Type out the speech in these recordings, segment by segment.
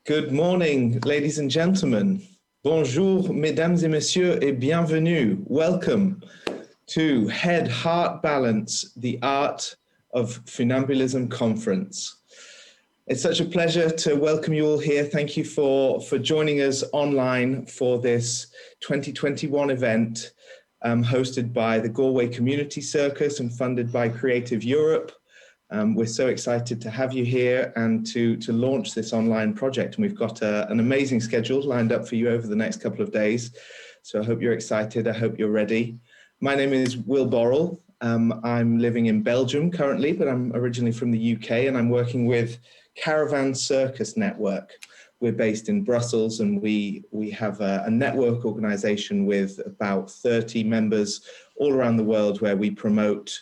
Good morning, ladies and gentlemen. Bonjour, mesdames et messieurs, et bienvenue. Welcome to Head, Heart, Balance, the Art of Funambulism Conference. It's such a pleasure to welcome you all here. Thank you for joining us online for this 2021 event hosted by the Galway Community Circus and funded by Creative Europe. We're so excited to have you here and to launch this online project. And we've got an amazing schedule lined up for you over the next couple of days. So I hope you're excited. I hope you're ready. My name is Borrell. I'm living in Belgium currently, but I'm originally from the UK and I'm working with Caravan Circus Network. We're based in Brussels and we have a network organization with about 30 members all around the world where we promote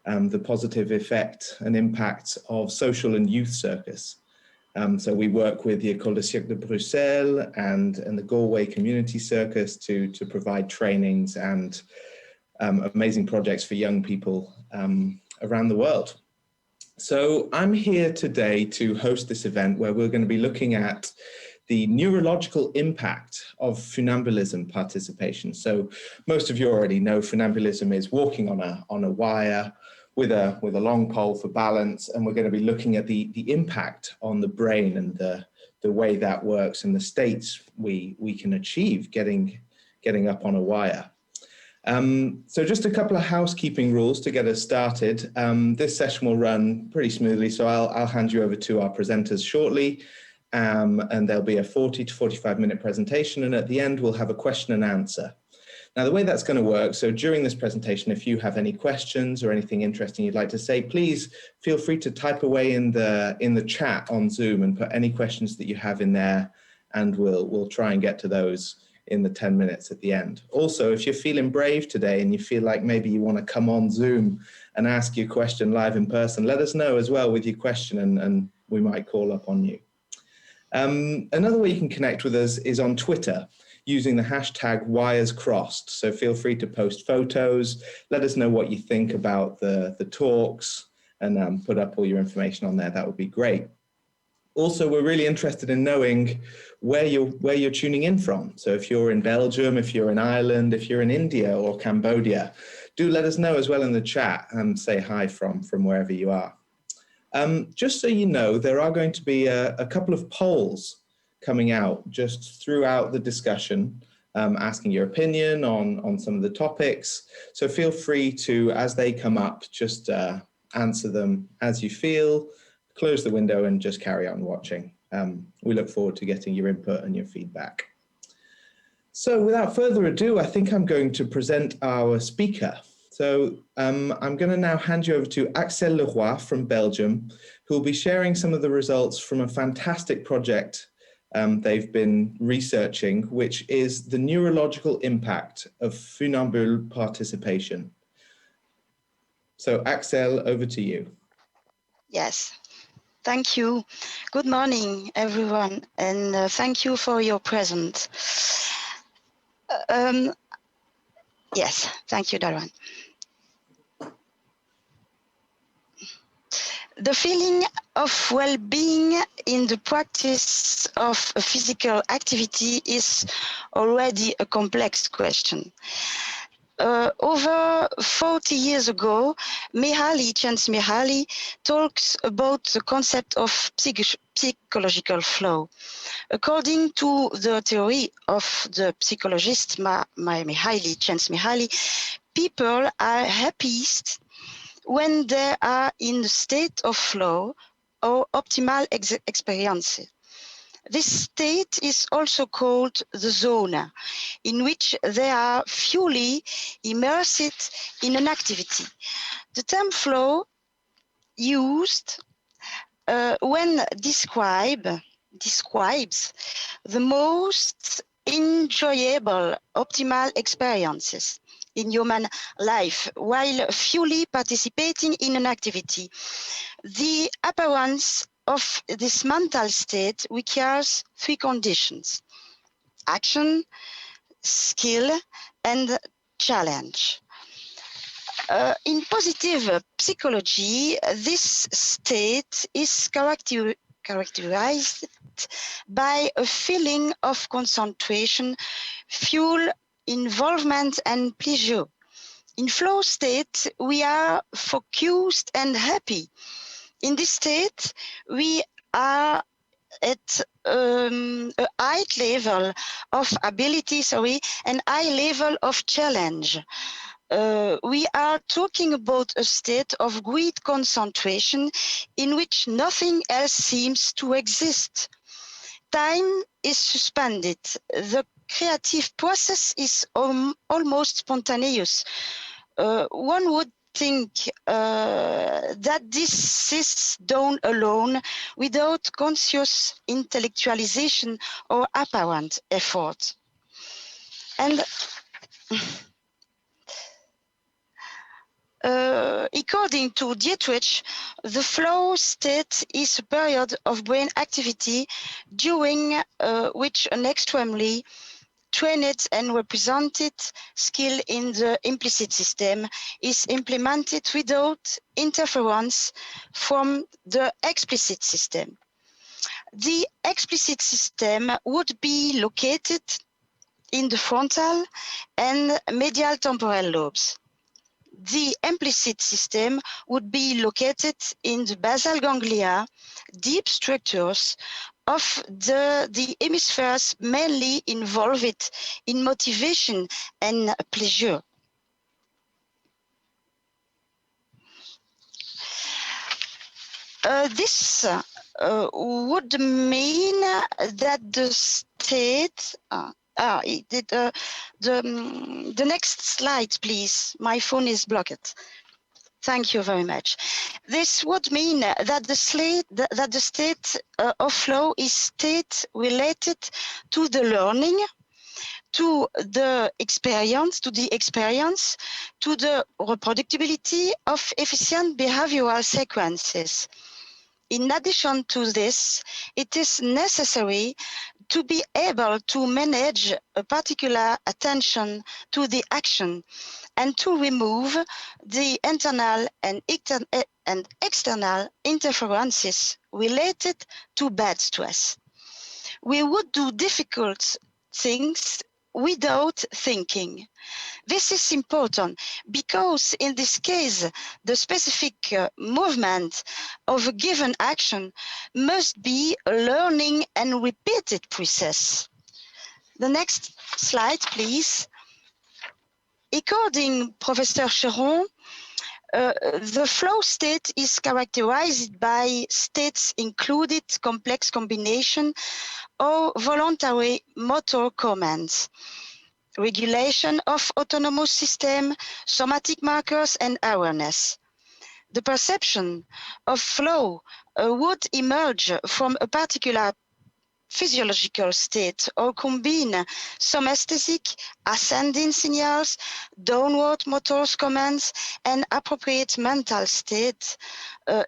the positive effect and impact of social and youth circus. So we work with the Ecole de Cirque de Bruxelles and the Galway Community Circus to provide trainings and amazing projects for young people around the world. So I'm here today to host this event where we're going to be looking at the neurological impact of funambulism participation. So most of you already know funambulism is walking on a wire with a long pole for balance, and we're going to be looking at the impact on the brain and the way that works and the states we can achieve getting up on a wire. So just a couple of housekeeping rules to get us started. This session will run pretty smoothly, so I'll hand you over to our presenters shortly. And there'll be a 40 to 45 minute presentation, and at the end we'll have a question and answer. Now the way that's going to work, so during this presentation, if you have any questions or anything interesting you'd like to say, please feel free to type away in the chat on Zoom and put any questions that you have in there, and we'll try and get to those in the 10 minutes at the end. Also, if you're feeling brave today and you feel like maybe you want to come on Zoom and ask your question live in person, let us know as well with your question and we might call up on you. Another way you can connect with us is on Twitter using the hashtag WiresCrossed. So feel free to post photos, let us know what you think about the talks, and put up all your information on there. That would be great. Also, we're really interested in knowing where you're tuning in from. So if you're in Belgium, if you're in Ireland, if you're in India or Cambodia, do let us know as well in the chat and say hi from wherever you are. Just so you know, there are going to be a couple of polls coming out just throughout the discussion, asking your opinion on some of the topics. So feel free to, as they come up, just answer them as you feel, close the window and just carry on watching. We look forward to getting your input and your feedback. So without further ado, I think I'm going to present our speaker. So I'm going to now hand you over to Axelle Leroy from Belgium, who will be sharing some of the results from a fantastic project they've been researching, which is the neurological impact of funambule participation. So Axelle, over to you. Yes, thank you. Good morning, everyone, and thank you for your presence. Yes, thank you, Darwan. The feeling of well-being in the practice of a physical activity is already a complex question. Over 40 years ago, Chance Mihaly talks about the concept of psychological flow. According to the theory of the psychologist Chance Mihaly, people are happiest when they are in the state of flow or optimal experience. This state is also called the zone, in which they are fully immersed in an activity. The term flow used when describes the most enjoyable optimal experiences in human life while fully participating in an activity. The appearance of this mental state requires three conditions: action, skill, and challenge. In positive psychology, this state is characterized by a feeling of concentration, fuel, involvement, and pleasure. In flow state, we are focused and happy. In this state, we are at a high level of ability, and high level of challenge. We are talking about a state of great concentration in which nothing else seems to exist. Time is suspended. The creative process is almost spontaneous. One would think that this is done alone without conscious intellectualization or apparent effort. And according to Dietrich, the flow state is a period of brain activity during which an extremely trained and represented skill in the implicit system is implemented without interference from the explicit system. The explicit system would be located in the frontal and medial temporal lobes. The implicit system would be located in the basal ganglia, deep structures of the hemispheres mainly involved in motivation and pleasure. This would mean that the state the next slide, please. My phone is blocked. Thank you very much. This would mean that the state of flow is state related to the learning, to the experience, to the reproducibility of efficient behavioral sequences. In addition to this, it is necessary to be able to manage a particular attention to the action and to remove the internal and external interferences related to bad stress. We would do difficult things without thinking. This is important because in this case, the specific movement of a given action must be a learning and repeated process. The next slide, please. According to Professor Cheron, the flow state is characterized by states included complex combination or voluntary motor commands, regulation of autonomous system, somatic markers, and awareness. The perception of flow would emerge from a particular physiological state or combine somesthetic ascending signals, downward motor commands, and appropriate mental state,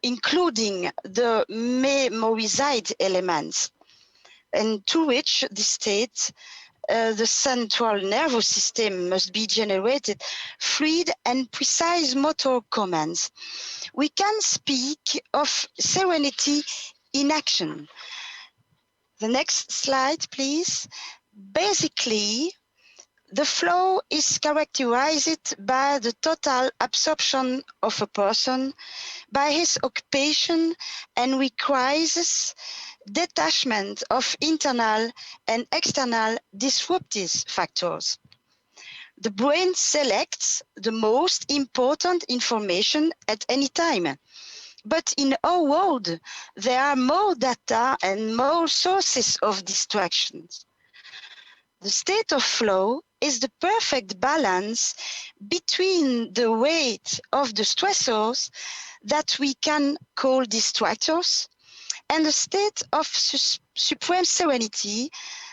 including the memorized elements, and to which the state the central nervous system must be generated fluid and precise motor commands. We can speak of serenity in action. The next slide, please. Basically, the flow is characterized by the total absorption of a person by his occupation and requires detachment of internal and external disruptive factors. The brain selects the most important information at any time. But in our world, there are more data and more sources of distractions. The state of flow is the perfect balance between the weight of the stressors that we can call distractors and the state of supreme serenity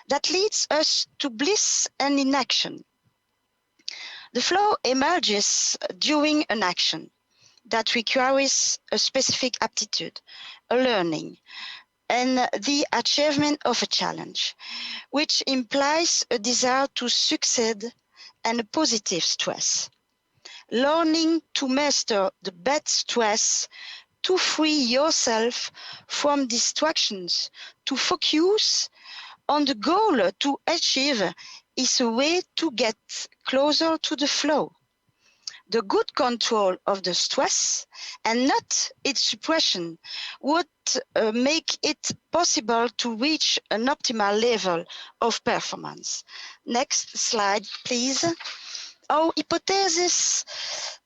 that leads us to bliss and inaction. The flow emerges during an action that requires a specific aptitude, a learning, and the achievement of a challenge, which implies a desire to succeed and a positive stress. Learning to master the bad stress to free yourself from distractions, to focus on the goal to achieve is a way to get closer to the flow. The good control of the stress and not its suppression would make it possible to reach an optimal level of performance. Next slide, please. Our hypothesis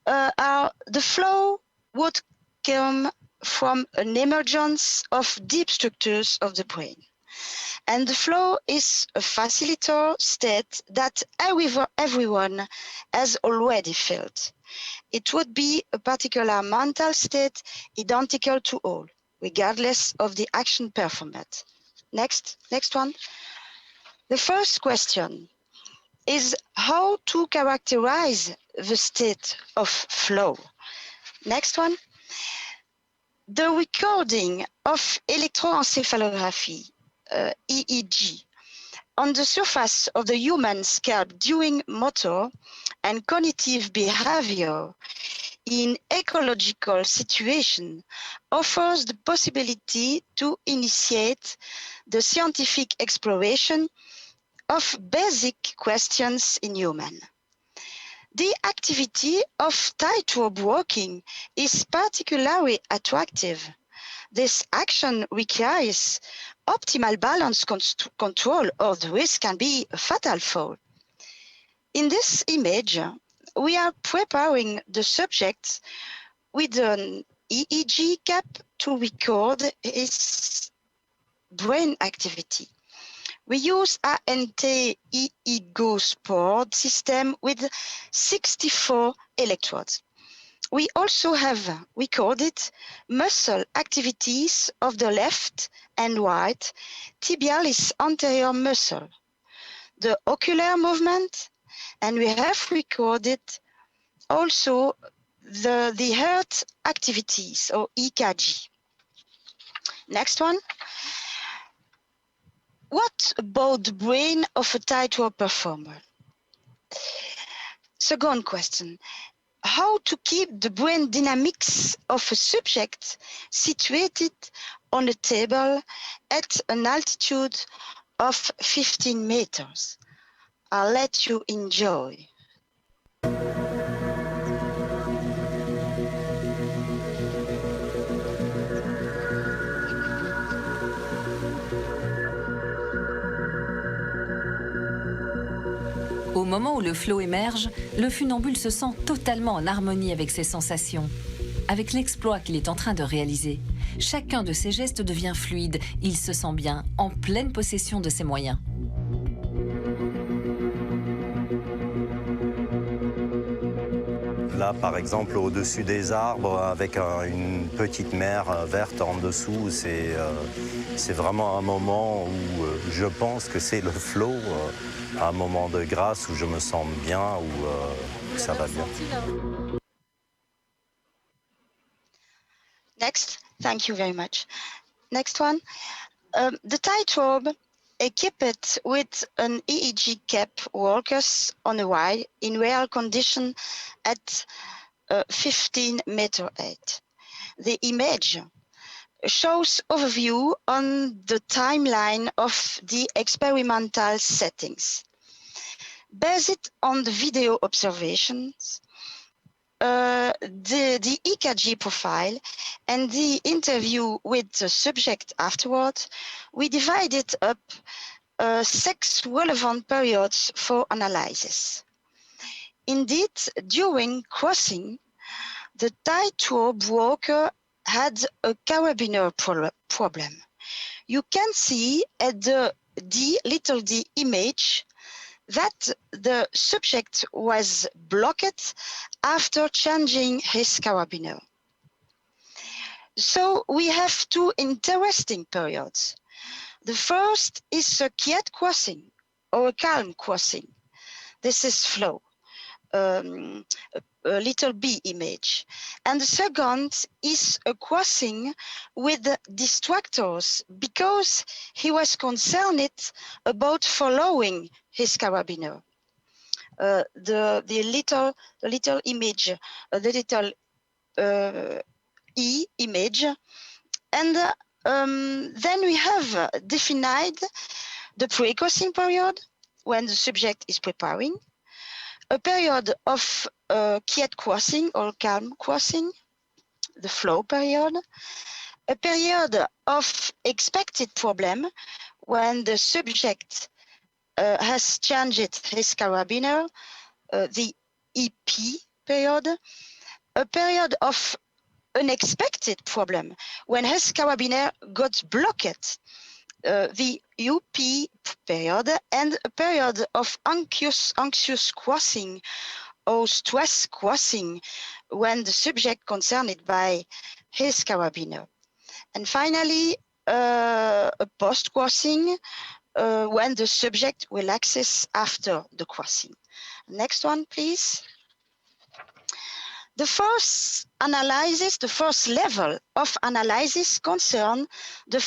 are the flow would come from an emergence of deep structures of the brain. And the flow is a facilitator state that everyone has already felt. It would be a particular mental state identical to all, regardless of the action performed. Next one. The first question is how to characterize the state of flow. Next one. The recording of electroencephalography, EEG, on the surface of the human scalp during motor and cognitive behavior in ecological situation offers the possibility to initiate the scientific exploration of basic questions in human. The activity of tightrope walking is particularly attractive. This action requires optimal balance control or the risk can be a fatal fall. In this image, we are preparing the subject with an EEG cap to record his brain activity. We use ANT EEGO Sport system with 64 electrodes. We also have recorded muscle activities of the left and right tibialis anterior muscle, the ocular movement, and we have recorded also the heart activities or EKG. Next one. What about the brain of a tightrope performer? Second question. How to keep the brain dynamics of a subject situated on a table at an altitude of 15 meters? I'll let you enjoy. Au moment où le flow émerge, le funambule se sent totalement en harmonie avec ses sensations, avec l'exploit qu'il est en train de réaliser. Chacun de ses gestes devient fluide, il se sent bien, en pleine possession de ses moyens. Là, par exemple, au-dessus des arbres, avec une petite mer verte en dessous, c'est vraiment un moment où je pense que c'est le flow, un moment de grâce où je me sens bien, où ça va bien. Next, thank you very much. Next one, the tightrope equipped with an EEG cap walks on a wire in real condition at 15-meter height. The image shows overview on the timeline of the experimental settings. Based on the video observations, the EKG profile and the interview with the subject afterward, we divided up 6 relevant periods for analysis. Indeed, during crossing, the tightrope walker had a carabiner problem. You can see at the little d image that the subject was blocked after changing his carabiner. So we have 2 interesting periods. The first is a quiet crossing or a calm crossing. This is flow, a little b image. And the second is a crossing with distractors because he was concerned about following his carabiner. The little image, the little E image. And then we have defined the pre-crossing period when the subject is preparing, a period of quiet crossing or calm crossing, the flow period, a period of expected problem when the subject has changed his carabiner, the EP period, a period of unexpected problem when his carabiner got blocked, the UP period, and a period of anxious crossing or stress crossing when the subject concerned by his carabiner. And finally, a post-crossing when the subject relaxes after the crossing. Next one, please. The first analysis, the first level of analysis concern the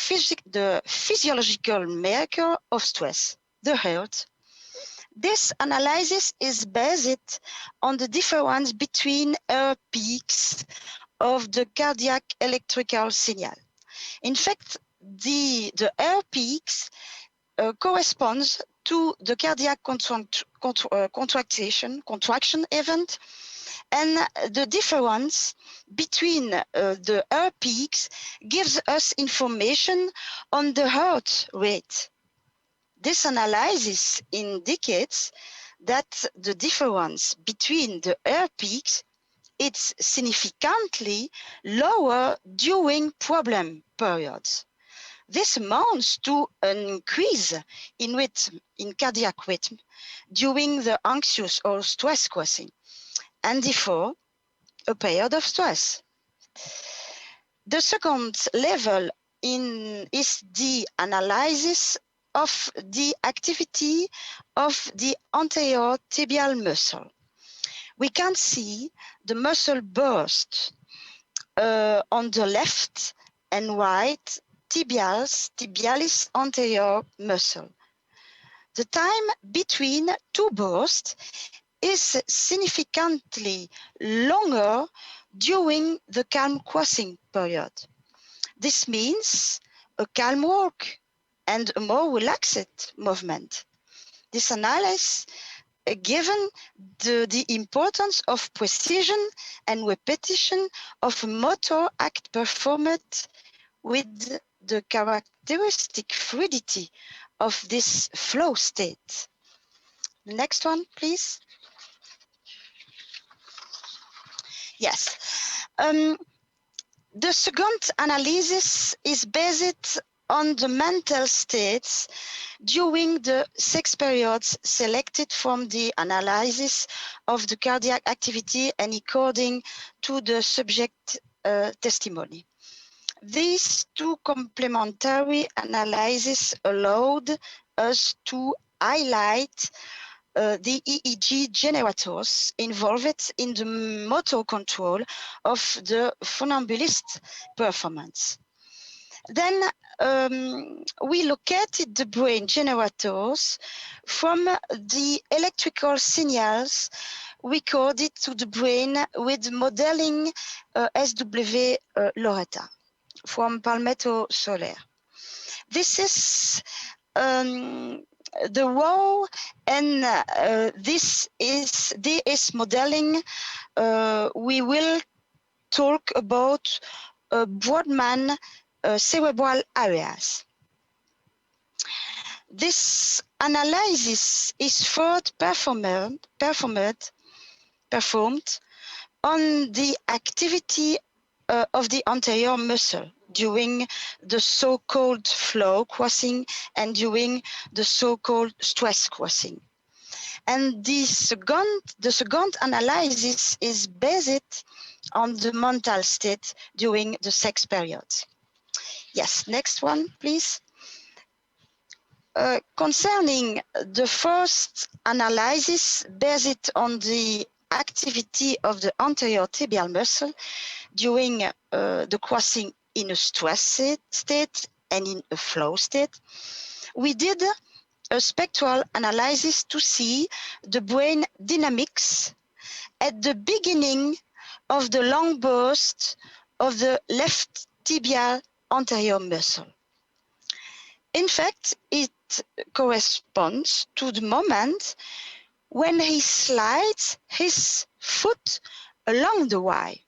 physiological marker of stress, the heart. This analysis is based on the difference between peaks of the cardiac electrical signal. In fact, the air peaks corresponds to the cardiac contraction event, and the difference between the air peaks gives us information on the heart rate. This analysis indicates that the difference between the air peaks is significantly lower during problem periods. This amounts to an increase in rhythm, in cardiac rhythm, during the anxious or stress crossing, and therefore a period of stress. The second level is the analysis of the activity of the anterior tibial muscle. We can see the muscle burst on the left and right tibialis anterior muscle. The time between two bursts is significantly longer during the calm crossing period. This means a calm walk and a more relaxed movement. This analysis given the importance of precision and repetition of a motor act performed with the characteristic fluidity of this flow state. Next one, please. Yes. The second analysis is based on the mental states during the 6 periods selected from the analysis of the cardiac activity and according to the subject testimony. These two complementary analyses allowed us to highlight the EEG generators involved in the motor control of the funambulist performance. Then we located the brain generators from the electrical signals recorded to the brain with modeling SW Loretta from Palmetto Soler. This is the raw, and this is DS modeling. We will talk about Brodmann cerebral areas. This analysis is first performed on the activity of the anterior muscle during the so-called flow crossing and during the so-called stress crossing. And the second analysis is based on the mental state during the 6 periods. Yes, next one, please. Concerning the first analysis based on the activity of the anterior tibial muscle during the crossing in a stress state and in a flow state, we did a spectral analysis to see the brain dynamics at the beginning of the long burst of the left tibial anterior muscle. In fact, it corresponds to the moment when he slides his foot along the Y.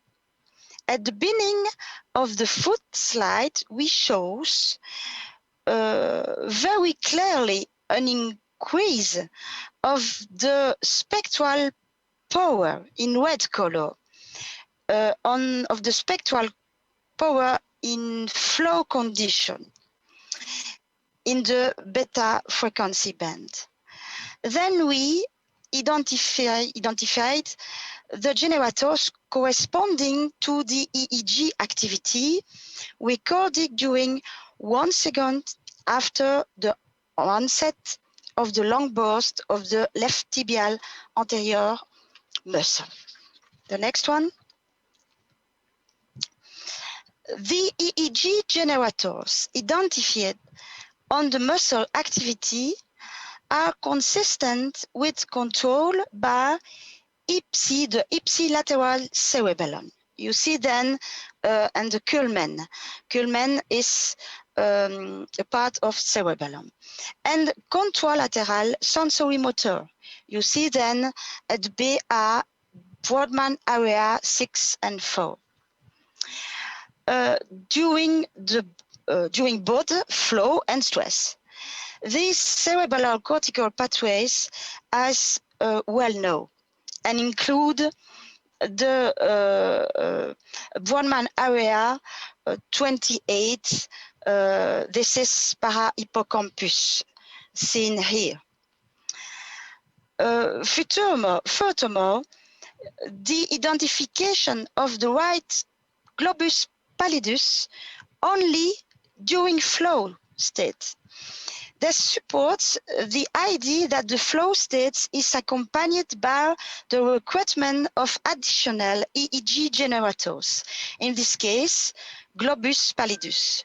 At the beginning of the foot slide, we shows very clearly an increase of the spectral power in red color, of the spectral power in flow condition in the beta frequency band. Then we identified the generators corresponding to the EEG activity recorded during 1 second after the onset of the long burst of the left tibial anterior muscle. The next one. The EEG generators identified on the muscle activity are consistent with control by IPSI, the ipsilateral cerebellum. You see then, and the culmen. Culmen is a part of cerebellum. And contralateral sensory motor. You see then at BA, Brodmann area 6 and 4. During both flow and stress. These cerebellar cortical pathways as well known and include the Brodmann area 28. This is para-hippocampus seen here. Furthermore, the identification of the right globus pallidus only during flow state. This supports the idea that the flow state is accompanied by the recruitment of additional EEG generators, in this case, globus pallidus.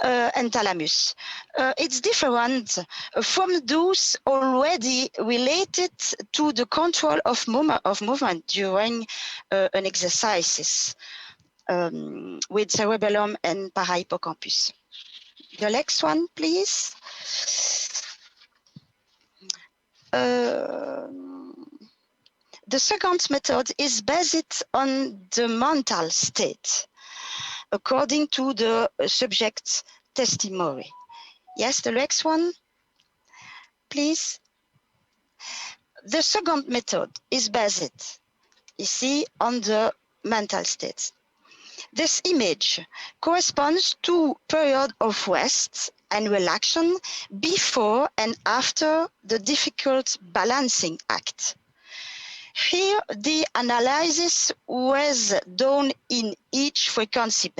And thalamus. It's different from those already related to the control of movement during an exercise with cerebellum and para-hippocampus. The next one, please. The second method is based on the mental state, according to the subject's testimony. Yes, the next one, please. The second method is based, you see, on the mental state. This image corresponds to period of rest and relaxation before and after the difficult balancing act. Here, the analysis was done in each frequency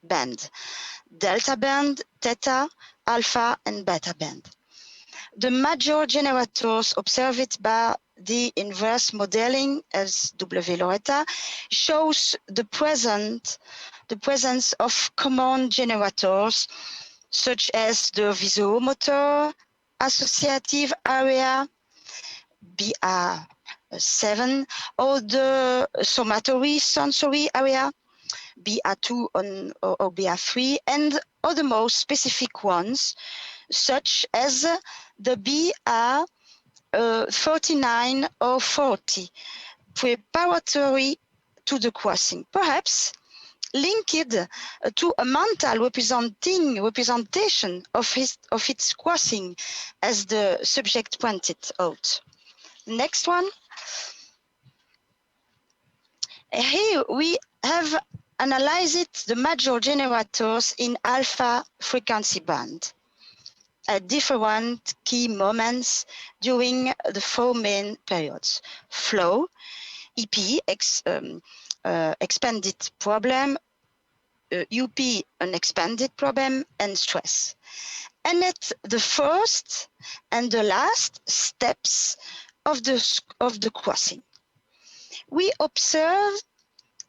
band, delta band, theta, alpha, and beta band. The major generators observed by the inverse modeling as W Loretta shows the presence of common generators such as the visuomotor associative area, BA7, or the somatory sensory area, BA2 or BA3, and other more specific ones, such as the BA39 or 40, preparatory to the crossing, perhaps linked to a mental representation of its crossing, as the subject pointed out. Next one. Here we have analyzed the major generators in alpha frequency band at different key moments during the 4 main periods: flow, EP, expanded problem, UP, an expanded problem, and stress. And at the first and the last steps of the crossing, we observe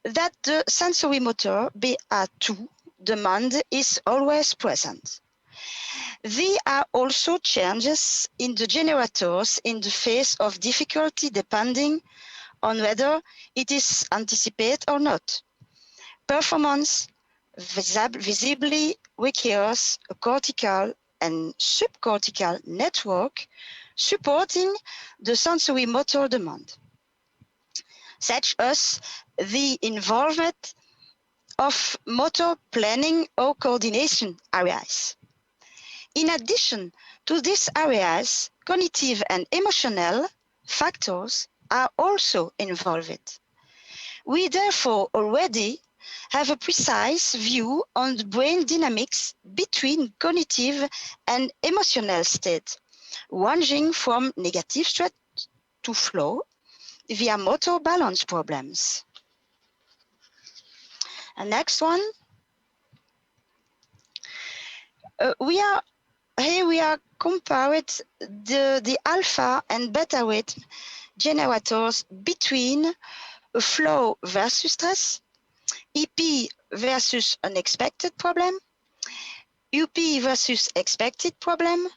that the sensory motor, BA2, demand is always present. There are also changes in the generators in the face of difficulty depending on whether it is anticipated or not. Performance visibly requires a cortical and subcortical network supporting the sensory motor demand, such as the involvement of motor planning or coordination areas. In addition to these areas, cognitive and emotional factors are also involved. We therefore already have a precise view on the brain dynamics between cognitive and emotional states, ranging from negative stress to flow via motor balance problems. And next one. We are compared the alpha and beta rate generators between flow versus stress, EP versus unexpected problem, UP versus expected problem,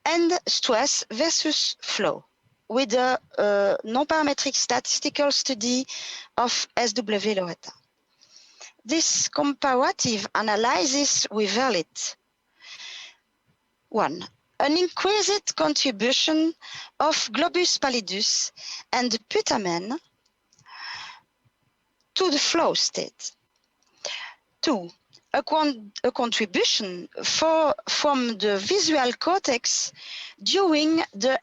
and stress versus flow, with a non-parametric statistical study of SW Loretta. This comparative analysis revealed: 1. An increased contribution of globus pallidus and putamen to the flow state. 2. A contribution from the visual cortex during the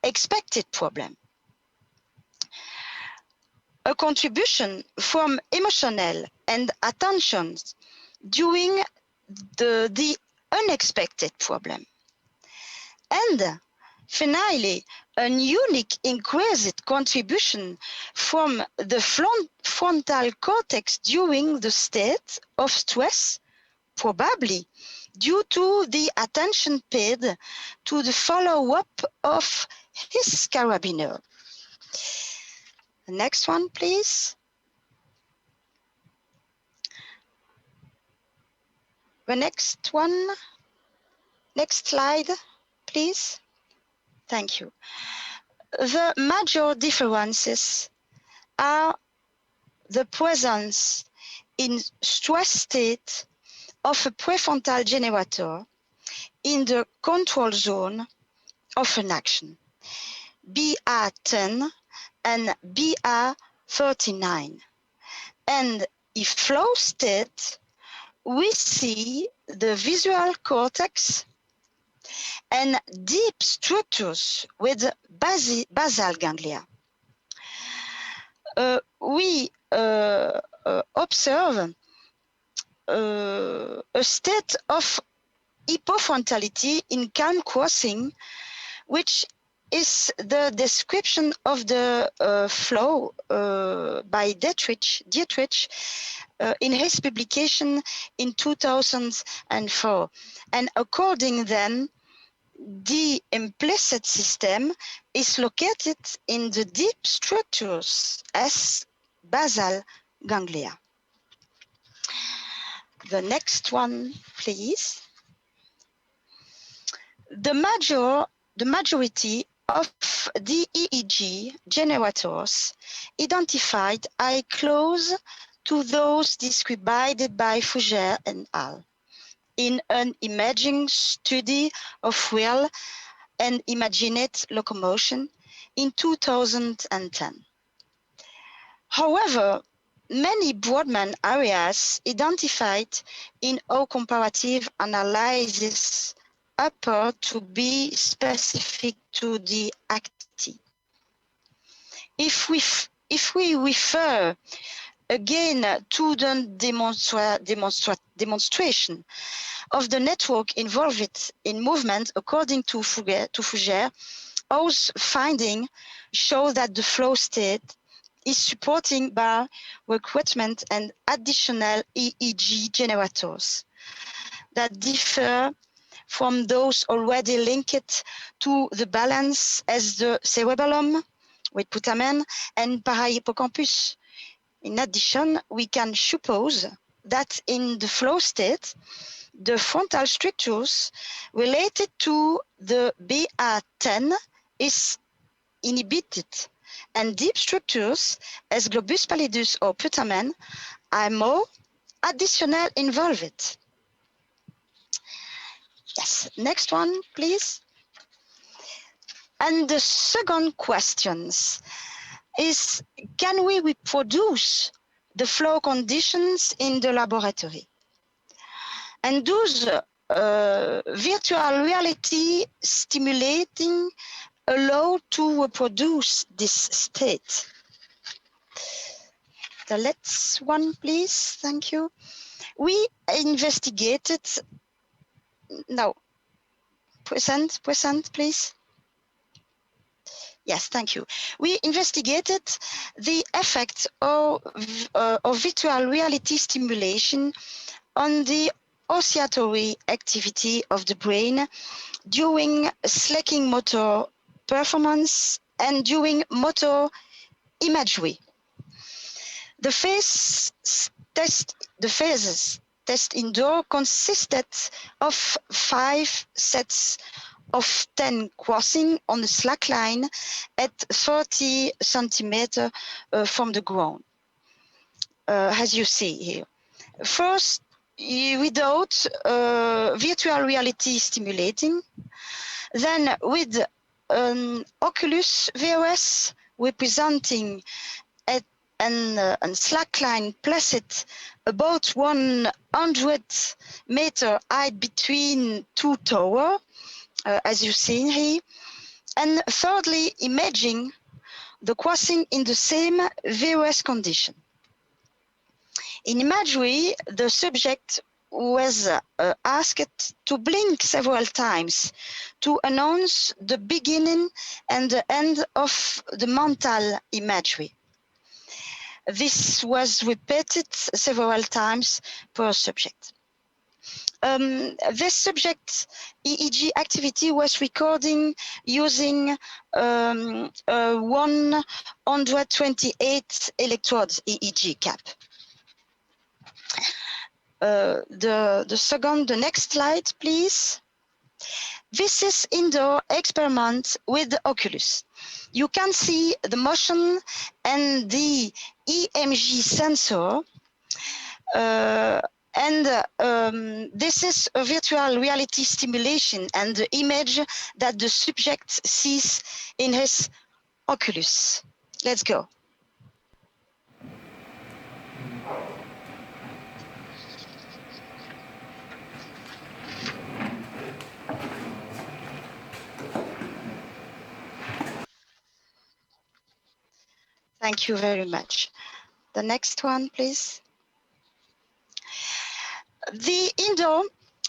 expected problem. A contribution from emotional and attention during the unexpected problem. And finally, a unique increased contribution from the frontal cortex during the state of stress, probably due to the attention paid to the follow-up of his carabiner. Next one, please. The next one. Next slide, please. Thank you. The major differences are the presence in stress state of a prefrontal generator in the control zone of an action, BA10 and BA39. And in flow state, we see the visual cortex and deep structures with basal ganglia. We observe a state of hypofrontality in calm crossing, which is the description of the flow by Dietrich in his publication in 2004. And according then, the implicit system is located in the deep structures as basal ganglia. The next one, please. The majority of the EEG generators identified are close to those described by Fougère et al. In an imaging study of real and imagined locomotion in 2010. However, many Brodmann areas identified in our comparative analysis appear to be specific to the acti. If we refer again to the demonstration of the network involved in movement according to Fougère, our findings show that the flow state is supported by recruitment and additional EEG generators that differ from those already linked to the balance as the cerebellum with putamen and parahippocampus. In addition, we can suppose that in the flow state, the frontal structures related to the BA10 is inhibited and deep structures as globus pallidus or putamen are more additional involved. Yes, next one, please. And the second question is, can we reproduce the flow conditions in the laboratory? And those virtual reality stimulating allow to reproduce this state. The next one, please. Thank you. We investigated. No. Present, please. Yes, thank you. We investigated the effect of virtual reality stimulation on the oscillatory activity of the brain during slacking motor performance and during motor imagery. The phases test indoor consisted of 5 sets of 10 crossing on the slack line at 30 centimeters from the ground, as you see here. First, without virtual reality stimulating, then with an Oculus VOS representing and slackline placed about 100 meter height between 2 towers, as you see here. And thirdly, imaging the crossing in the same VOS condition. In imagery, the subject was asked to blink several times to announce the beginning and the end of the mental imagery. This was repeated several times per subject. This subject EEG activity was recording using 128 electrodes EEG cap. The next slide, please. This is indoor experiment with the Oculus. You can see the motion and the EMG sensor. This is a virtual reality stimulation and the image that the subject sees in his Oculus. Let's go. Thank you very much. The next one, please. The indoor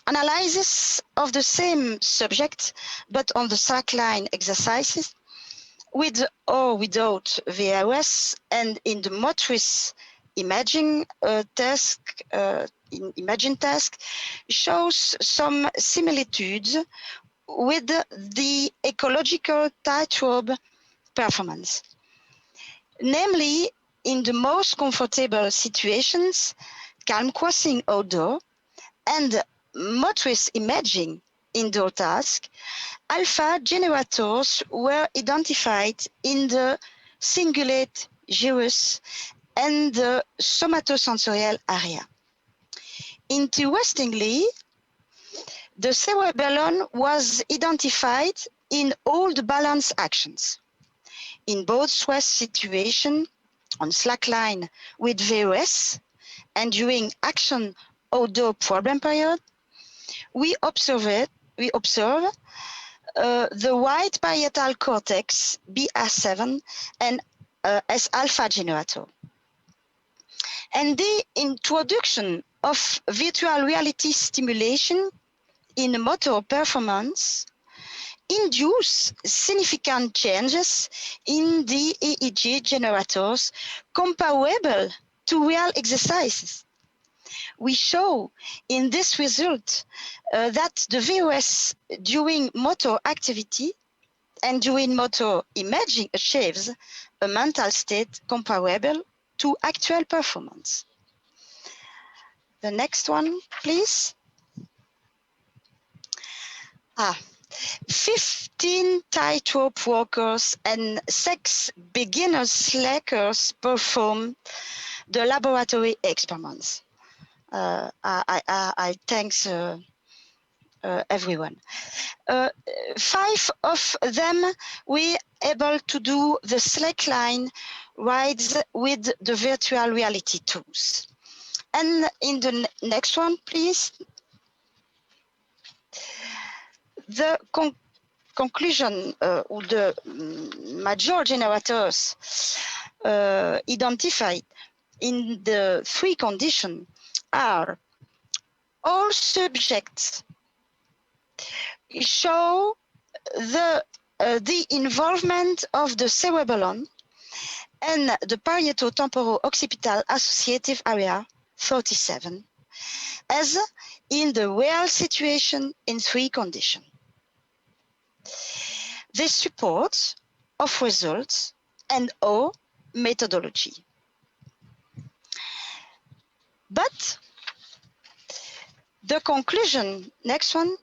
analysis of the same subject, but on the slackline exercises, with or without VOS, and in the motrice imaging task, shows some similitudes with the ecological tightrope performance. Namely, in the most comfortable situations, calm crossing outdoor and motrice imaging indoor task, alpha generators were identified in the cingulate gyrus and the somatosensorial area. Interestingly, the cerebellum was identified in all the balance actions. In both stress situations, on slackline with VOS and during action outdoor problem period, we observe the white parietal cortex BR7 and as alpha generator. And the introduction of virtual reality stimulation in motor performance induce significant changes in the EEG generators comparable to real exercises. We show in this result that the VOS during motor activity and during motor imaging achieves a mental state comparable to actual performance. The next one, please. 15 tightrope walkers and 6 beginner slackers perform the laboratory experiments. I thanks everyone. 5 of them were able to do the slackline rides with the virtual reality tools. And in the next one, please. The conclusion or the major generators identified in the 3 conditions are all subjects show the involvement of the cerebellum and the parieto-temporo-occipital associative area 37 as in the real situation in 3 conditions. This supports of results and or methodology. But the conclusion, next one,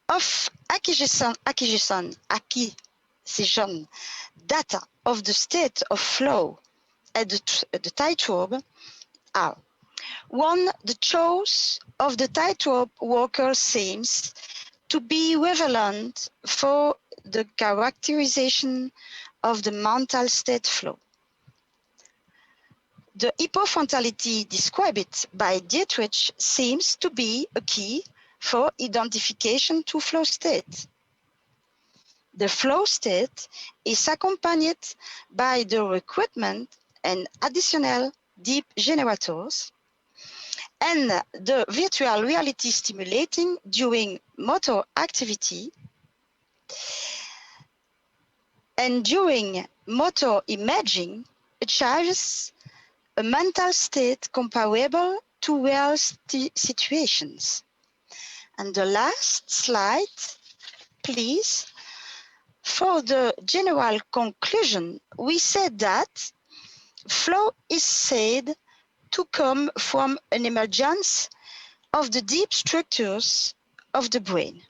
of acquisition data of the state of flow at the tightrope are: 1, the choice of the tightrope walker seems to be relevant for the characterization of the mental state flow. The hypofrontality described by Dietrich seems to be a key for identification to flow state. The flow state is accompanied by the recruitment and additional deep generators and the virtual reality stimulating during motor activity and during motor imaging achieves a mental state comparable to real situations. And the last slide, please. For the general conclusion, we said that flow is said to come from an emergence of the deep structures of the brain.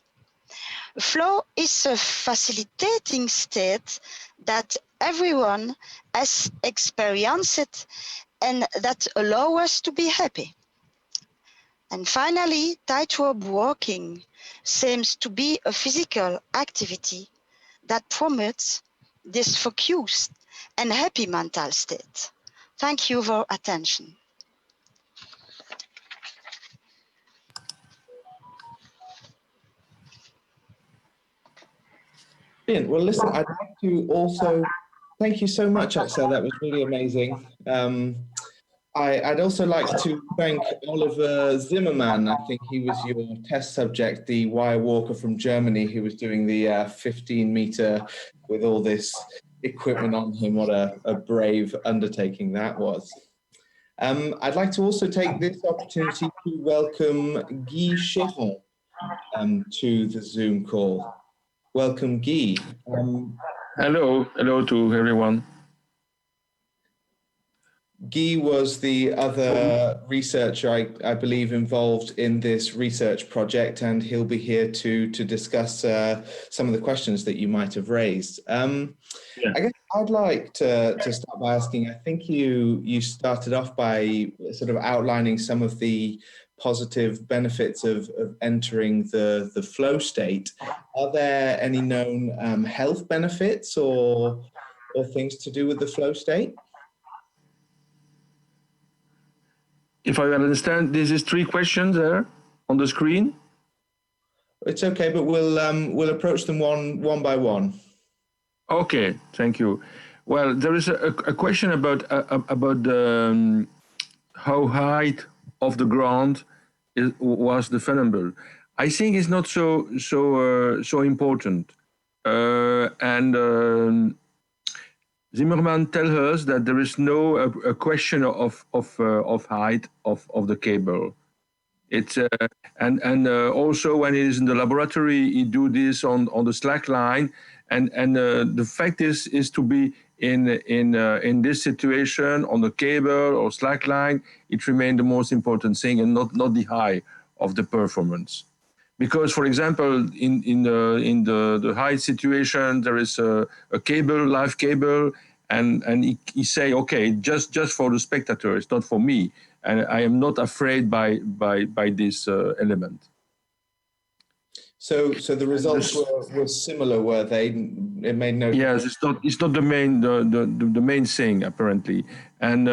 Flow is a facilitating state that everyone has experienced and that allows us to be happy. And finally, tightrope walking seems to be a physical activity that promotes this focused and happy mental state. Thank you for attention. Brilliant. Well, listen, I'd like to also thank you so much, Axelle. That was really amazing. I'd also like to thank Oliver Zimmermann. I think he was your test subject, the wire walker from Germany, who was doing the 15-meter with all this equipment on him. What a brave undertaking that was. I'd like to also take this opportunity to welcome Guy Cheron to the Zoom call. Welcome, Guy. Hello to everyone. Guy was the other researcher, I believe, involved in this research project, and he'll be here to discuss some of the questions that you might have raised. I guess I'd like to start by asking, I think you started off by sort of outlining some of the positive benefits of entering the flow state. Are there any known health benefits or things to do with the flow state? If I understand, this is 3 questions there on the screen. It's okay, but we'll approach them one by one. Okay, thank you. Well, there is a question about how high off the ground was the funambule. I think it's not so important, and Zimmermann tells us that there is no a question of height of the cable. It's and also when it is in the laboratory, he do this on the slack line, and the fact is to be in this situation on the cable or slack line, it remained the most important thing, and not the high of the performance. Because, for example, in the height situation, there is a cable, live cable, and he say, okay, just for the spectator, it's not for me, and I am not afraid by this element. So the results were similar, were they? It made no difference. Yes, it's not the main thing apparently. And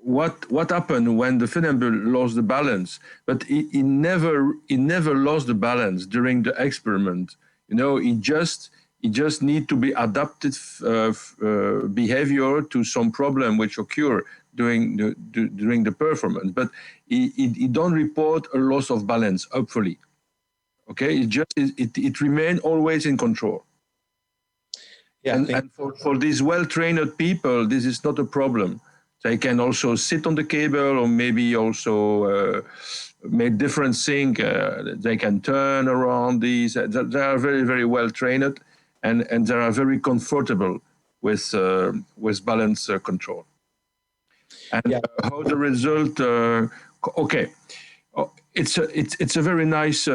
what happened when the funambule lost the balance? But he never lost the balance during the experiment. You know, he just need to be adapted behavior to some problem which occur during the performance. But he don't report a loss of balance, hopefully. Okay, it remained always in control. Yeah, and for these well-trained people, this is not a problem. They can also sit on the cable, or maybe also make different things. They can turn around these. They are very, very well-trained, and they are very comfortable with balance control. And how the result? Okay. It's a very nice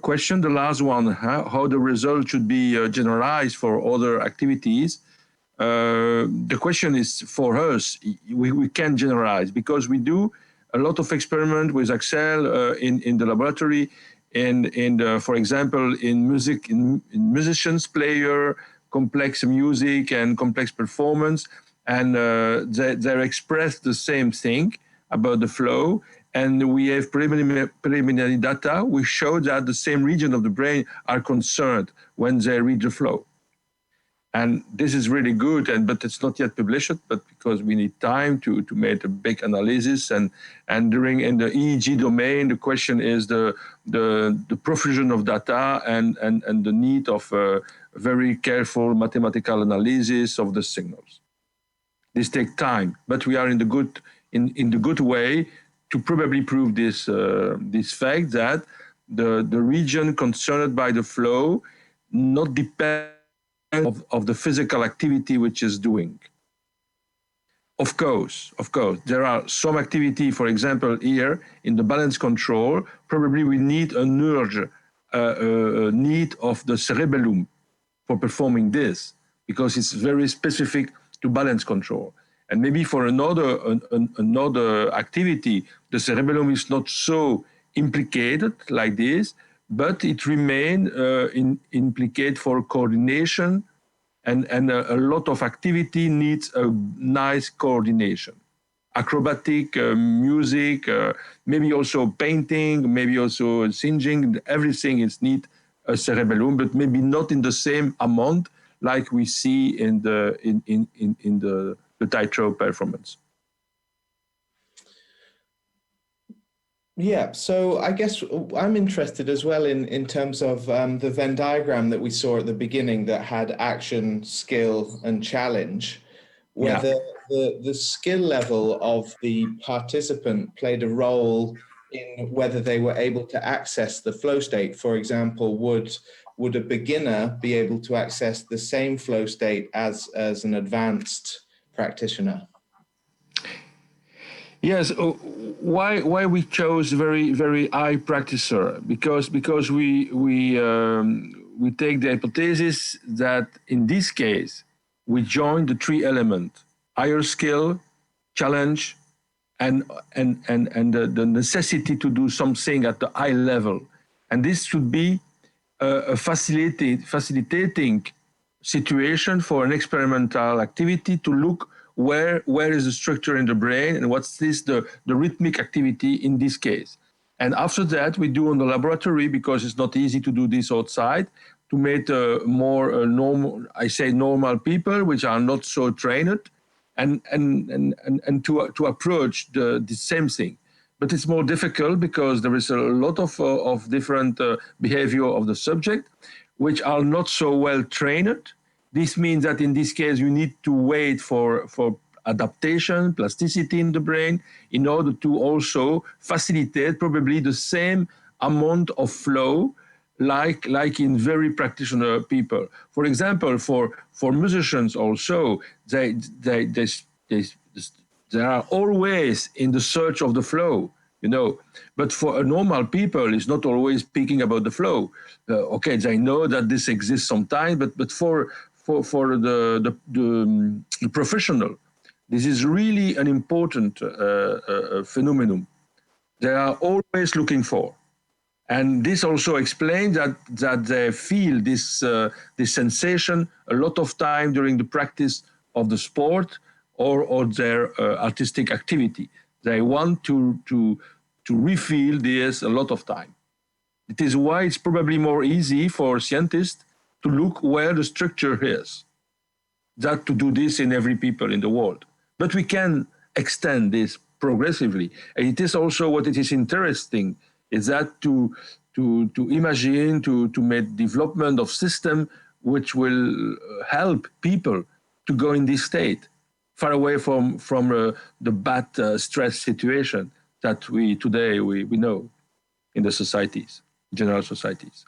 question. The last one, how the result should be generalized for other activities. The question is for us, we can generalize because we do a lot of experiment with Axelle in the laboratory, for example, in music, in musicians, player, complex music and complex performance, and they express the same thing about the flow. And we have preliminary data. We show that the same region of the brain are concerned when they read the flow. And this is really good, but it's not yet published, but because we need time to make a big analysis. And in the EEG domain, the question is the profusion of data and the need of very careful mathematical analysis of the signals. This takes time, but we are in the good way to probably prove this fact that the region concerned by the flow not depend of the physical activity which is doing. Of course, there are some activity, for example, here in the balance control, probably we need a nudge, need of the cerebellum for performing this, because it's very specific to balance control. And maybe for another activity, the cerebellum is not so implicated like this, but it remains implicated for coordination, and a lot of activity needs a nice coordination. Acrobatic, music, maybe also painting, maybe also singing, everything is need a cerebellum, but maybe not in the same amount like we see in the tightrope performance. Yeah, so I guess I'm interested as well in terms of the Venn diagram that we saw at the beginning that had action, skill, and challenge, whether the skill level of the participant played a role in whether they were able to access the flow state. For example, would a beginner be able to access the same flow state as an advanced practitioner? Yes. Why we chose very, very high practitioner? Because we take the hypothesis that in this case we join the three elements: higher skill, challenge, and the necessity to do something at the high level. And this should be a facilitating situation for an experimental activity to look where is the structure in the brain and what's the rhythmic activity in this case. And after that, we do in the laboratory, because it's not easy to do this outside, to make more normal people, which are not so trained, and to approach the same thing. But it's more difficult because there is a lot of different behavior of the subject, which are not so well trained. This means that in this case, you need to wait for adaptation, plasticity in the brain, in order to also facilitate probably the same amount of flow like in very practitioner people. For example, for musicians also, they are always in the search of the flow. you know. But for a normal people, it's not always speaking about the flow. Okay, they know that this exists sometimes, but for the professional, this is really an important phenomenon. They are always looking for. And this also explains that they feel this sensation a lot of time during the practice of the sport or their artistic activity. They want to refeel this a lot of time. It is why it's probably more easy for scientists to look where the structure is, than to do this in every people in the world. But we can extend this progressively. And it is also what it is interesting, is that to imagine, to make development of system which will help people to go in this state, far away from the bad stress situation that we today know in the societies, general societies.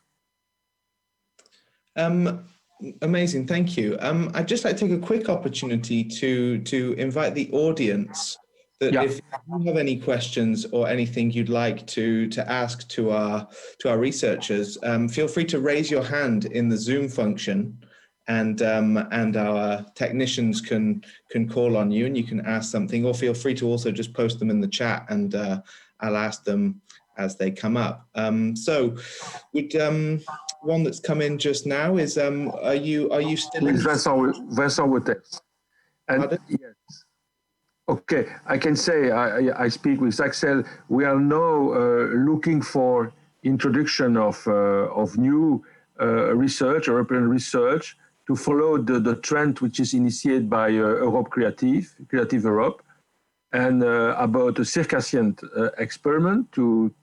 Amazing, thank you. I'd just like to take a quick opportunity to invite the audience that if you have any questions or anything you'd like to ask to our researchers, feel free to raise your hand in the Zoom function, and our technicians can call on you and you can ask something, or feel free to also just post them in the chat and I'll ask them as they come up. So would one that's come in just now is are you still in Vincent with text. And yes. Okay, I can say I speak with Axelle. We are now looking for introduction of new research, European research, to follow the trend which is initiated by Europe Creative Europe, and about a circassian experiment to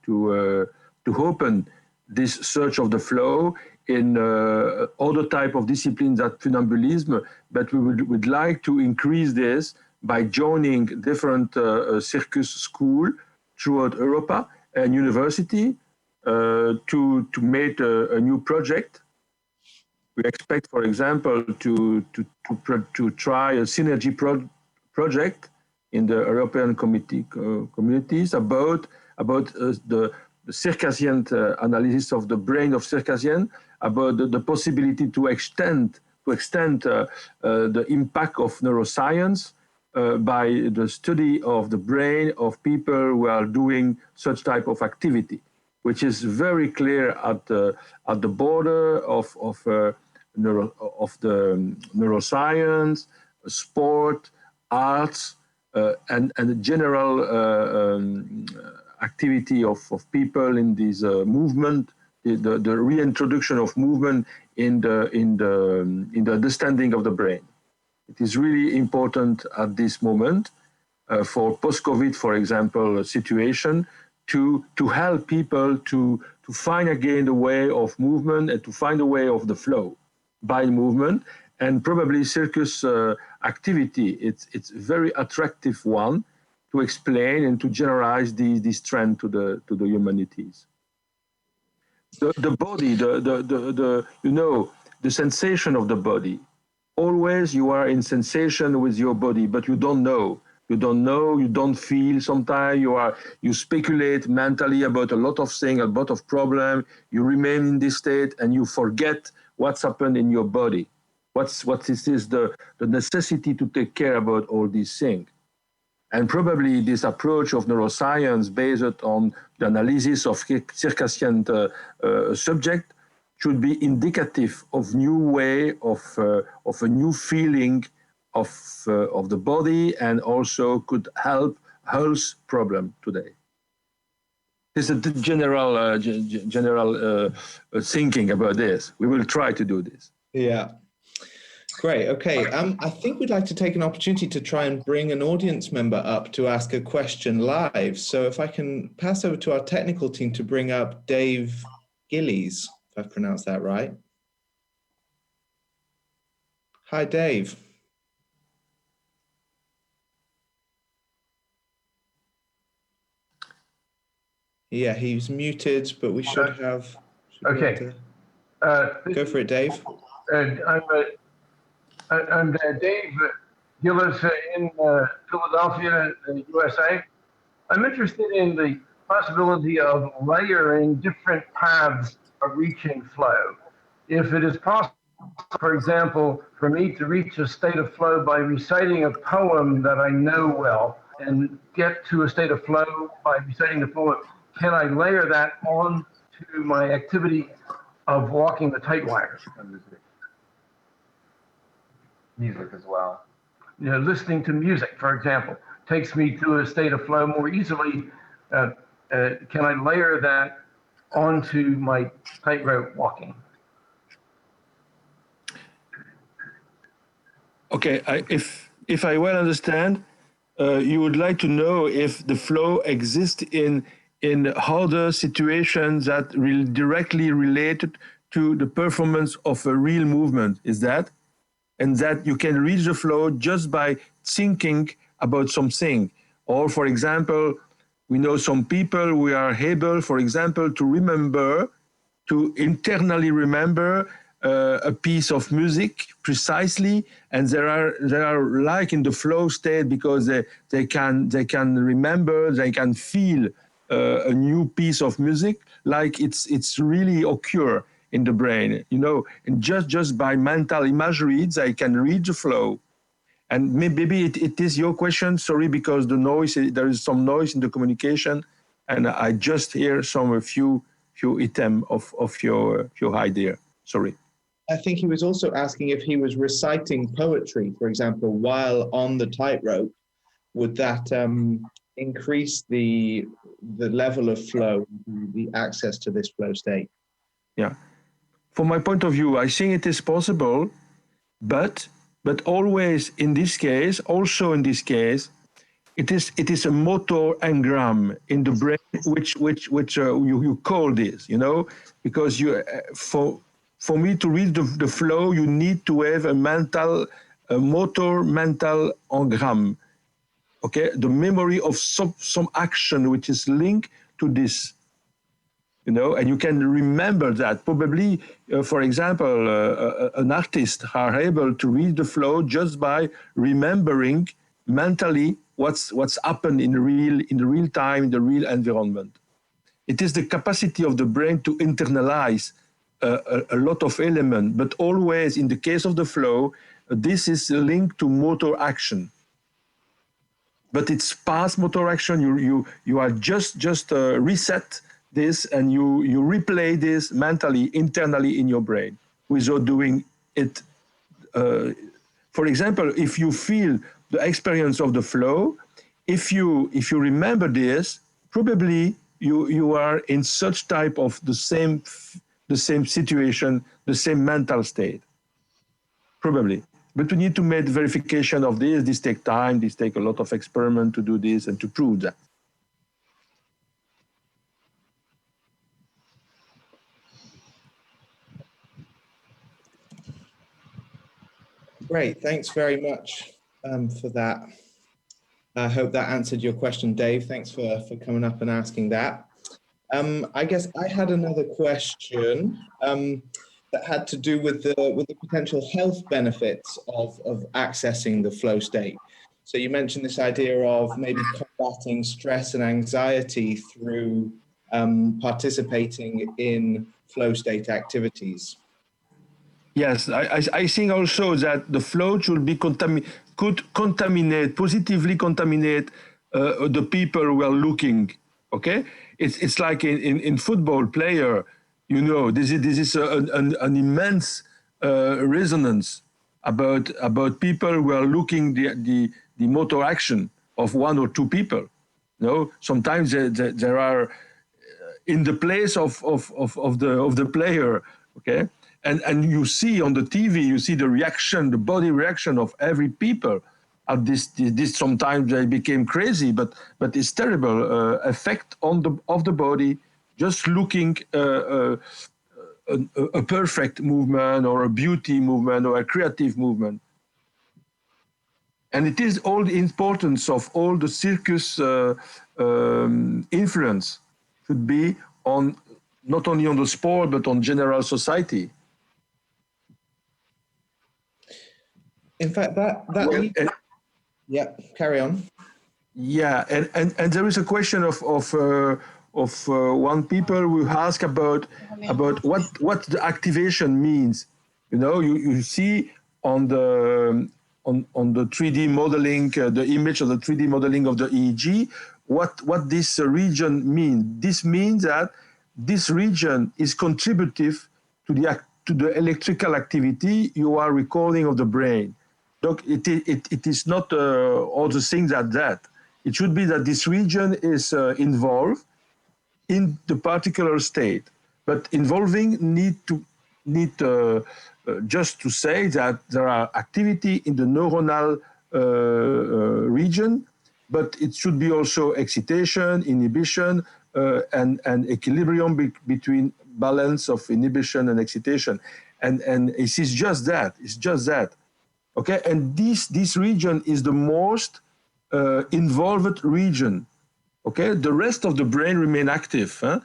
open this search of the flow in other type of disciplines than funambulism, but we would like to increase this by joining different circus school throughout Europa and university to make a new project. We expect, for example, to try a synergy project in the European communities about the Circassian analysis of the brain of Circassian, about the possibility to extend the impact of neuroscience by the study of the brain of people who are doing such type of activity, which is very clear at the border of the neuroscience, sport, arts, and the general activity of people in this movement, the reintroduction of movement in the understanding of the brain. It is really important at this moment for post-COVID, for example, situation, to help people to find again the way of movement and to find a way of the flow by movement. And probably circus activity, it's a very attractive one to explain and to generalize this trend to the humanities. The body, the sensation of the body. Always you are in sensation with your body, but you don't know. You don't feel. Sometimes you speculate mentally about a lot of things, a lot of problems. You remain in this state and you forget what's happened in your body. What is the necessity to take care about all these things. And probably this approach of neuroscience based on the analysis of Circassian subject should be indicative of new way of a new feeling of the body, and also could help health problem today. This is the general thinking about this. We will try to do this. Yeah. Great. Okay. I think we'd like to take an opportunity to try and bring an audience member up to ask a question live. So if I can pass over to our technical team to bring up Dave Gillies, if I've pronounced that right. Hi, Dave. Yeah, he's muted, but we should have. Okay. Go for it, Dave. I'm Dave Gillis in Philadelphia, USA. I'm interested in the possibility of layering different paths of reaching flow. If it is possible, for example, for me to reach a state of flow by reciting a poem that I know well and get to a state of flow by reciting the poem, can I layer that on to my activity of walking the tight wires? Music as well. You know, listening to music, for example, takes me to a state of flow more easily. Can I layer that onto my tightrope walking? Okay, if I well understand, you would like to know if the flow exists in other situations that directly related to the performance of a real movement. Is that? And that you can reach the flow just by thinking about something. Or, for example, we know some people who are able, for example, to internally remember a piece of music precisely, and they are like in the flow state because they can remember, they can feel a new piece of music like it's really occur in the brain, you know, and just by mental imagery they can read the flow. And maybe it is your question, sorry, because there is some noise in the communication, and I just hear a few item of your idea. Sorry. I think he was also asking if he was reciting poetry, for example, while on the tightrope. Would that increase the level of flow, the access to this flow state? Yeah. From my point of view, I think it is possible, but always in this case, it is a motor engram in the brain which you call this, you know, because for me to read the flow, you need to have a motor mental engram, okay, the memory of some action which is linked to this, you know, and you can remember that. Probably, for example, an artist are able to read the flow just by remembering mentally what's happened in the real time, in the real environment. It is the capacity of the brain to internalize a lot of elements, but always in the case of the flow, this is linked to motor action. But it's past motor action. You are just reset this, and you replay this mentally, internally in your brain without doing it. For example, if you feel the experience of the flow, if you remember this, probably you are in such type of the same situation, the same mental state, probably. But we need to make verification of this. This takes time. This takes a lot of experiment to do this and to prove that. Great, thanks very much for that. I hope that answered your question, Dave. Thanks for coming up and asking that. I guess I had another question that had to do with the potential health benefits of accessing the flow state. So you mentioned this idea of maybe combating stress and anxiety through participating in flow state activities. Yes, I think also that the flow should be positively contaminate the people who are looking. Okay, it's like in football player, you know, this is an immense resonance about people who are looking the motor action of one or two people. You know, sometimes there are in the place of the player. Okay. And you see on the TV, you see the reaction, the body reaction of every people. At this sometimes they became crazy, but it's terrible effect of the body. Just looking a perfect movement or a beauty movement or a creative movement. And it is all the importance of all the circus influence should be on not only on the sport but on general society. In fact, yeah, carry on. Yeah, and there is a question of one people who ask about what the activation means. You know, you see on the 3D modeling, the image of the 3D modeling of the EEG, what this region means. This means that this region is contributive to the electrical activity you are recording of the brain. Donc, it is not all the things that. It should be that this region is involved in the particular state, but involving need just to say that there are activity in the neuronal region, but it should be also excitation, inhibition, and equilibrium between balance of inhibition and excitation, and it is just that. It's just that. Okay, and this region is the most involved region. Okay, the rest of the brain remain active. Huh?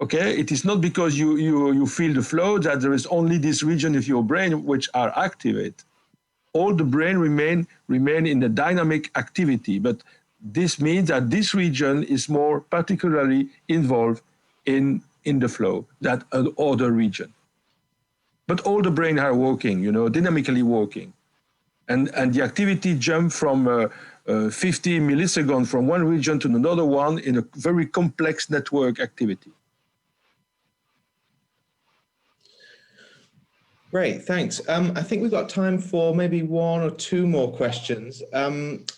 Okay, it is not because you feel the flow that there is only this region of your brain which are activated. All the brain remain in the dynamic activity, but this means that this region is more particularly involved in the flow than other region. But all the brain are working, you know, dynamically working. And the activity jump from 50 milliseconds from one region to another one in a very complex network activity. Great, thanks. I think we've got time for maybe one or two more questions.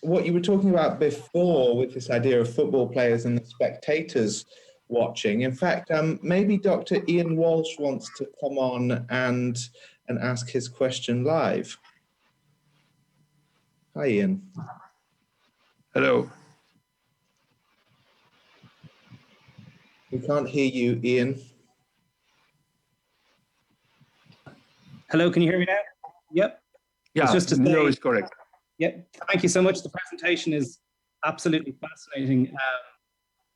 What you were talking about before with this idea of football players and the spectators watching. In fact, maybe Dr. Ian Walsh wants to come on and ask his question live. Hi, Ian. Hello. We can't hear you, Ian. Hello, can you hear me now? Yep. Yeah, it's just to say, no, it's correct. Yep, thank you so much. The presentation is absolutely fascinating.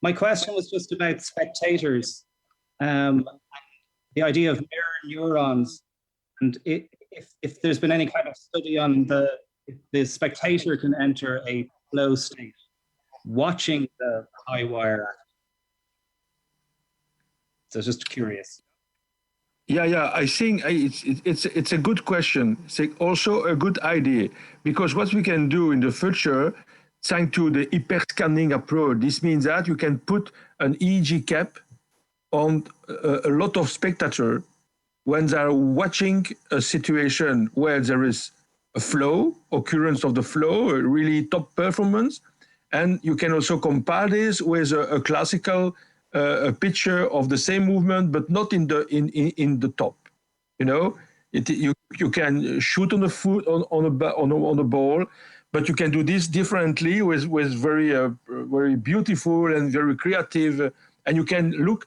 My question was just about spectators, the idea of mirror neurons, and if there's been any kind of study on if the spectator can enter a flow state, watching the high wire act. So just curious. Yeah, I think it's a good question. It's also a good idea, because what we can do in the future, thanks to the hyperscanning approach, this means that you can put an EEG cap on a lot of spectators when they are watching a situation where there is a flow, occurrence of the flow, a really top performance, and you can also compare this with a classical a picture of the same movement, but not in the top. You know, you can shoot on the foot on a ball, but you can do this differently with very beautiful and very creative, and you can look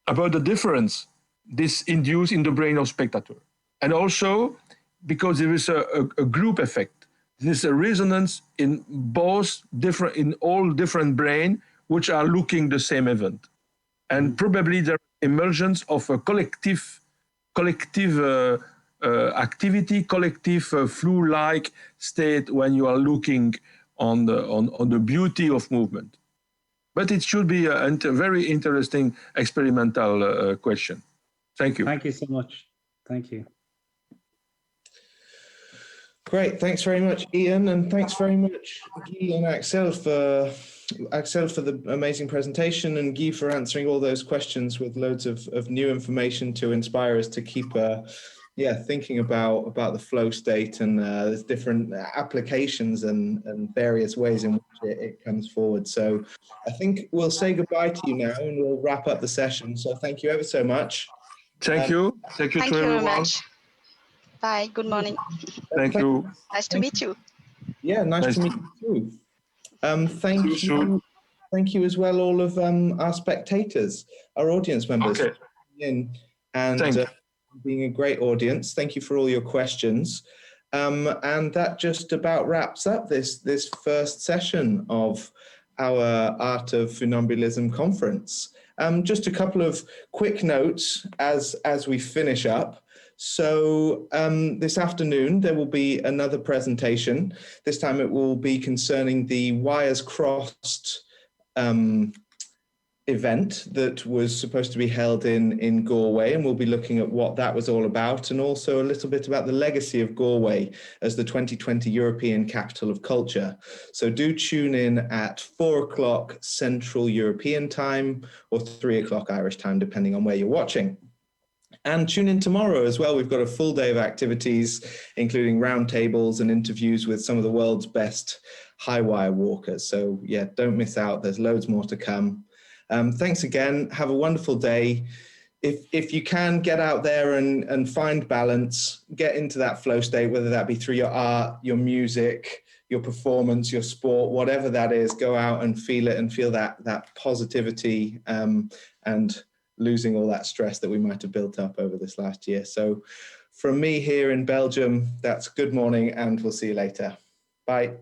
about the difference this induced in the brain of spectator, and also because there is a group effect. There's a resonance in all different brain which are looking the same event. And probably the emergence of a collective activity, collective flu-like state when you are looking on the beauty of movement. But it should be a very interesting experimental question. Thank you. Thank you so much. Thank you. Great, thanks very much, Ian, and thanks very much, Guy and Axelle for the amazing presentation, and Guy for answering all those questions with loads of new information to inspire us to keep thinking about the flow state and there's different applications and various ways in which it comes forward. So I think we'll say goodbye to you now and we'll wrap up the session. So thank you ever so much. Thank you to everyone. Very much. Bye, good morning. Thank you. Nice to meet you. Yeah, nice to meet you too. Thank you as well, all of our spectators, our audience members, and being a great audience. Thank you for all your questions. And that just about wraps up this first session of our Art of Funambulism conference. Just a couple of quick notes as we finish up. So this afternoon, there will be another presentation. This time it will be concerning the Wires Crossed event that was supposed to be held in Galway, and we'll be looking at what that was all about, and also a little bit about the legacy of Galway as the 2020 European Capital of Culture. So do tune in at 4 o'clock Central European time or 3 o'clock Irish time, depending on where you're watching. And tune in tomorrow as well. We've got a full day of activities, including roundtables and interviews with some of the world's best high wire walkers. So yeah, don't miss out. There's loads more to come. Thanks again. Have a wonderful day. If you can, get out there and find balance, get into that flow state, whether that be through your art, your music, your performance, your sport, whatever that is, go out and feel it and feel that positivity and losing all that stress that we might have built up over this last year. So from me here in Belgium, that's good morning, and we'll see you later. Bye.